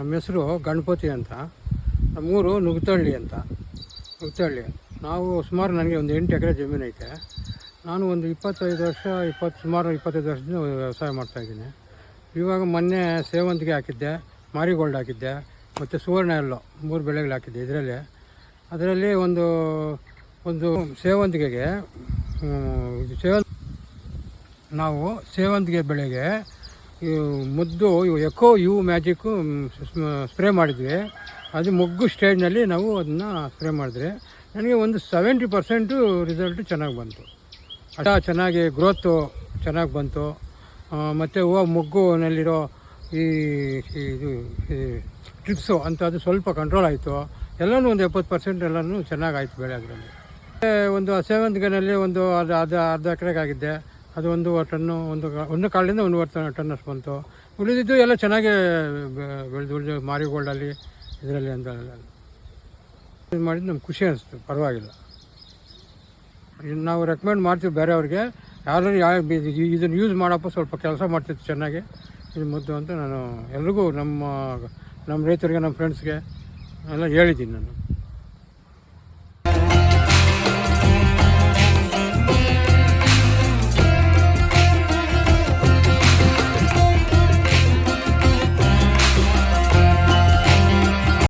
ನಮ್ಮ ಹೆಸರು ಗಣಪತಿ ಅಂತ. ನಮ್ಮೂರು ನುಗ್ತಳ್ಳಿ ಅಂತ. ನಾವು ಸುಮಾರು ನನಗೆ ಒಂದು 8 ಎಕರೆ ಜಮೀನು ಐತೆ. ನಾನು ಒಂದು 25 ವರ್ಷ ಸುಮಾರು 25 ವರ್ಷದಿಂದ ವ್ಯವಸಾಯ ಮಾಡ್ತಾಯಿದ್ದೀನಿ. ಇವಾಗ ಮೊನ್ನೆ ಸೇವಂತಿಗೆ ಹಾಕಿದ್ದೆ, ಮಾರಿಗೋಲ್ಡ್ ಹಾಕಿದ್ದೆ ಮತ್ತು ಸುವರ್ಣ ಎಲ್ಲೋ 3 ಬೆಳೆಗಳು ಹಾಕಿದ್ದೆ. ಅದರಲ್ಲಿ ಒಂದು ಸೇವಂತಿಗೆಗೆ ನಾವು ಸೇವಂತಿಗೆ ಬೆಳೆಗೆ ಮುದ್ದು ಎಕೋ ಮ್ಯಾಜಿಕ್ಕು ಸ್ಪ್ರೇ ಮಾಡಿದ್ವಿ. ಅದು ಮೊಗ್ಗು ಸ್ಟೇಜ್ನಲ್ಲಿ ನಾವು ಅದನ್ನು ಸ್ಪ್ರೇ ಮಾಡಿದ್ರೆ ನನಗೆ ಒಂದು 70% ರಿಸಲ್ಟು ಚೆನ್ನಾಗಿ ಬಂತು. ಚೆನ್ನಾಗಿ ಗ್ರೋತು ಚೆನ್ನಾಗಿ ಬಂತು. ಮತ್ತು ಹೂವು ಮೊಗ್ಗುನಲ್ಲಿರೋ ಇದು ಟ್ರಿಪ್ಸು ಅಂತ ಅದು ಸ್ವಲ್ಪ ಕಂಟ್ರೋಲ್ ಆಯಿತು. ಎಲ್ಲನೂ ಒಂದು 70% ಎಲ್ಲನೂ ಚೆನ್ನಾಗಾಯಿತು ಬೆಳೆ. ಅದರಲ್ಲಿ ಒಂದು ಸೇವಂತಿಗೆನಲ್ಲಿ ಅರ್ಧ ಎಕರೆಗೆ ಆಗಿದ್ದೆ. ಅದು 1 ಟನ್ನು ಒಂದು ಕಾಳಿಂದ 1 ಟನ್ನಷ್ಟು ಬಂತು. ಉಳಿದಿದ್ದು ಎಲ್ಲ ಚೆನ್ನಾಗೇ ಬೆಳೆದು ಮಾರಿಗೋಲ್ಡಲ್ಲಿ ಇದರಲ್ಲಿ ಅಂತ ಇದು ಮಾಡಿದ್ದು ನಮ್ಗೆ ಖುಷಿ ಅನಿಸ್ತು. ಪರವಾಗಿಲ್ಲ. ನಾವು ರೆಕಮೆಂಡ್ ಮಾಡ್ತೀವಿ ಬೇರೆಯವ್ರಿಗೆ, ಯಾರು ಇದನ್ನು ಯೂಸ್ ಮಾಡಪ್ಪ, ಸ್ವಲ್ಪ ಕೆಲಸ ಮಾಡ್ತಿತ್ತು ಚೆನ್ನಾಗಿ ಇದು ಮುದ್ದು ಅಂತ ನಾನು ಎಲ್ರಿಗೂ ನಮ್ಮ ರೈತರಿಗೆ, ನಮ್ಮ ಫ್ರೆಂಡ್ಸ್ಗೆ ಎಲ್ಲ ಹೇಳಿದ್ದೀನಿ ನಾನು.